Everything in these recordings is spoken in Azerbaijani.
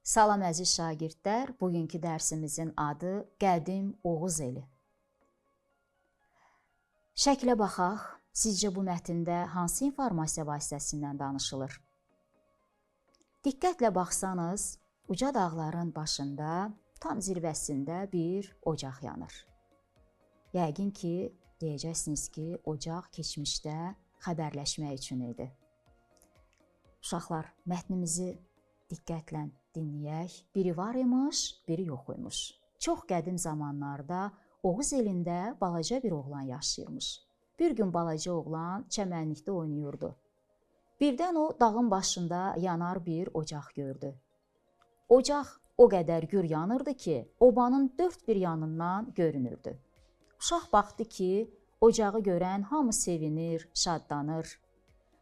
Salam əziz şagirdlər, bugünkü dərsimizin adı Qədim Oğuz eli. Şəklə baxaq, sizcə bu mətndə hansı informasiya vasitəsindən danışılır? Diqqətlə baxsanız, uca dağların başında, tam zirvəsində bir ocaq yanır. Yəqin ki, deyəcəksiniz ki, ocaq keçmişdə xəbərləşmək üçün idi. Uşaqlar, mətnimizi diqqətlə dinləyək. Biri var imiş, biri yox imiş. Çox qədim zamanlarda Oğuz elində balaca bir oğlan yaşayırmış. Bir gün balaca oğlan çəmənlikdə oynayırdı. Birdən o dağın başında yanar bir ocaq gördü. Ocaq o qədər gür yanırdı ki, obanın dörd bir yanından görünürdü. Uşaq baxdı ki, ocağı görən hamı sevinir, şadlanır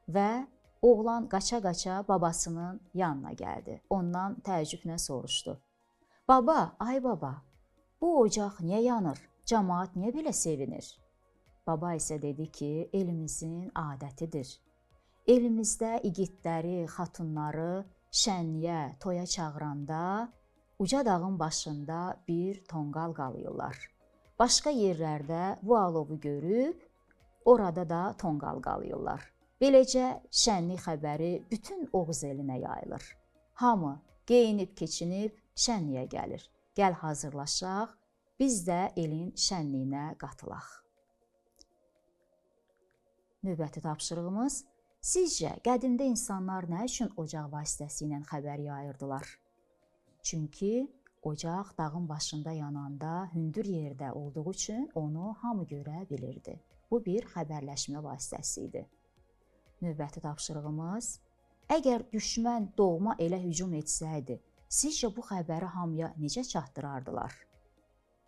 və oğlan qaça-qaça babasının yanına gəldi. Ondan təəccüblə soruşdu. Baba, ay baba, bu ocaq niyə yanır? Cəmaət niyə belə sevinir? Baba isə dedi ki, elimizin adətidir. Elimizdə igidləri, xatunları şənliyə, toya çağıranda uca dağın başında bir tonqal qalıyorlar. Başqa yerlərdə bu alovu görüb, orada da tonqal qalıyorlar. Beləcə şənlik xəbəri bütün Oğuz elinə yayılır. Hamı geyinib keçinib şənliyə gəlir. Gəl hazırlaşaq, biz də elin şənliyinə qatılaq. Növbəti tapşırığımız, sizcə qədimdə insanlar nə üçün ocaq vasitəsilə xəbər yayırdılar? Çünki ocaq dağın başında yananda hündür yerdə olduğu üçün onu hamı görə bilirdi. Bu bir xəbərləşmə vasitəsi idi. Növbəti tapşırığımız, əgər düşmən doğma elə hücum etsəydi, sizcə bu xəbəri hamıya necə çatdırardılar?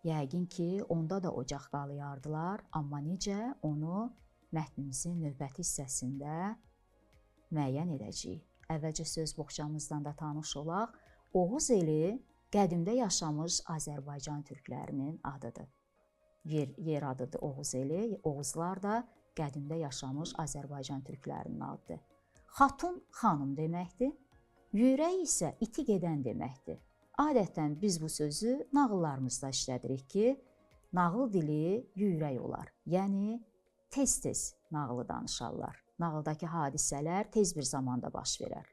Yəqin ki, onda da ocaq qalayardılar, amma necə onu mətnimizin növbəti hissəsində müəyyən edəcəyik. Əvvəlcə söz boğçamızdan da tanış olaq. Oğuz eli qədimdə yaşamış Azərbaycan türklərinin adıdır. Yer adıdır Oğuz eli, Oğuzlar da qədimdə yaşamış Azərbaycan türklərinin adıdır. Xatun xanım deməkdir, yüyrək isə iti gedən deməkdir. Adətən biz bu sözü nağıllarımızda işlədirik ki, nağıl dili yüyrək olar, yəni tez-tez nağılı danışarlar. Nağıldakı hadisələr tez bir zamanda baş verər.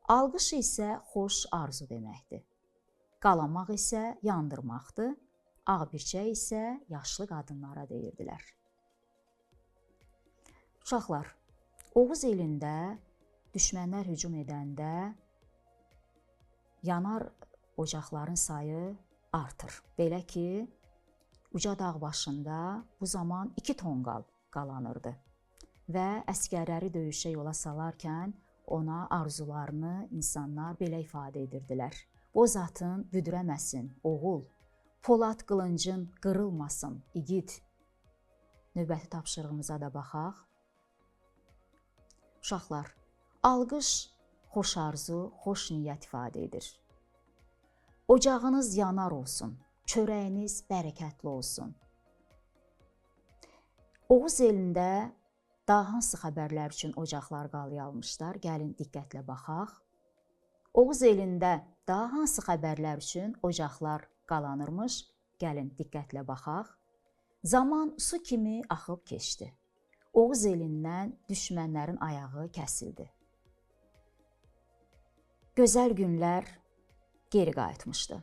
Alqış isə xoş arzu deməkdir. Qalamaq isə yandırmaqdır, ağbirçək isə yaşlı qadınlara deyirdilər. Uşaqlar, Oğuz elində düşmənlər hücum edəndə yanar ocaqların sayı artır. Belə ki, uca dağ başında bu zaman 2 tonqal qalanırdı və əsgərləri döyüşə yola salarkən ona arzularını insanlar belə ifadə edirdilər. Boz atın büdürəməsin, oğul, polad qılıncın qırılmasın, igid. Növbəti tapşırığımıza da baxaq. Uşaqlar, alqış xoş arzu, xoş niyyət ifadə edir. Ocağınız yanar olsun, çörəyiniz bərəkətli olsun. Oğuz elində daha hansı xəbərlər üçün ocaqlar qalayalmışlar? Gəlin diqqətlə baxaq. Oğuz elində daha hansı xəbərlər üçün ocaqlar qalanırmış? Gəlin diqqətlə baxaq. Zaman su kimi axıb keçdi. Oğuz elindən düşmənlərin ayağı kəsildi. Gözəl günlər geri qayıtmışdı.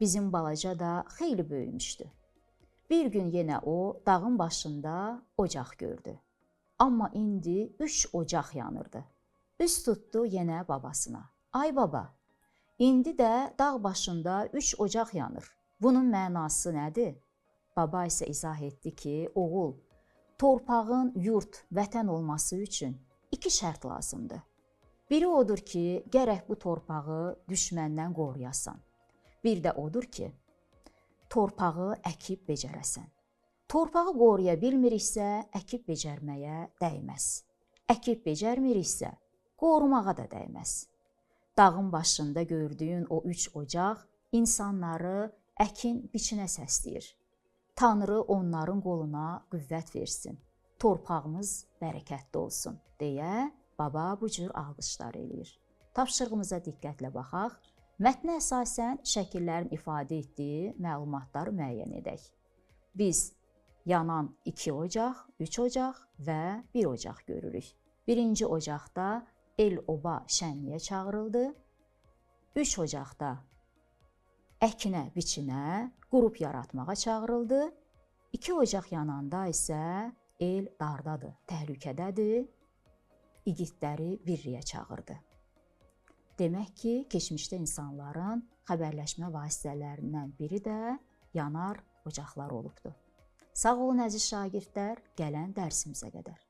Bizim balaca da xeyli böyümüşdü. Bir gün yenə o dağın başında ocaq gördü. Amma indi 3 ocaq yanırdı. Üz tutdu yenə babasına. Ay baba, indi də dağ başında 3 ocaq yanır. Bunun mənası nədir? Baba isə izah etdi ki, oğul, torpağın yurt, vətən olması üçün 2 şərt lazımdır. Biri odur ki, gərək bu torpağı düşməndən qoruyasan. Bir də odur ki, torpağı əkib becərəsən. Torpağı qoruya bilmiriksə, əkib becərməyə dəyməz. Əkib becərmiriksə, qorumağa da dəyməz. Dağın başında gördüyün o 3 ocaq insanları əkin biçinə səsləyir. Tanrı onların qoluna qüvvət versin. Torpağımız bərəkətli olsun, deyə baba bu cür alqışlar eləyir. Tapşırığımıza diqqətlə baxaq. Mətnə əsasən şəkillərin ifadə etdiyi məlumatları müəyyən edək. Biz yanan 2 ocaq, 3 ocaq və 1 ocaq görürük. Birinci ocaqda el-oba şənliyə çağırıldı. 3 ocaqda əkinə, biçinə, qrup yaratmağa çağırıldı. 2 ocaq yananda isə el dardadır, təhlükədədir, igidləri birliyə çağırdı. Demək ki, keçmişdə insanların xəbərləşmə vasitələrindən biri də yanar ocaqlar olubdu. Sağ olun əziz şagirdlər, gələn dərsimizə qədər.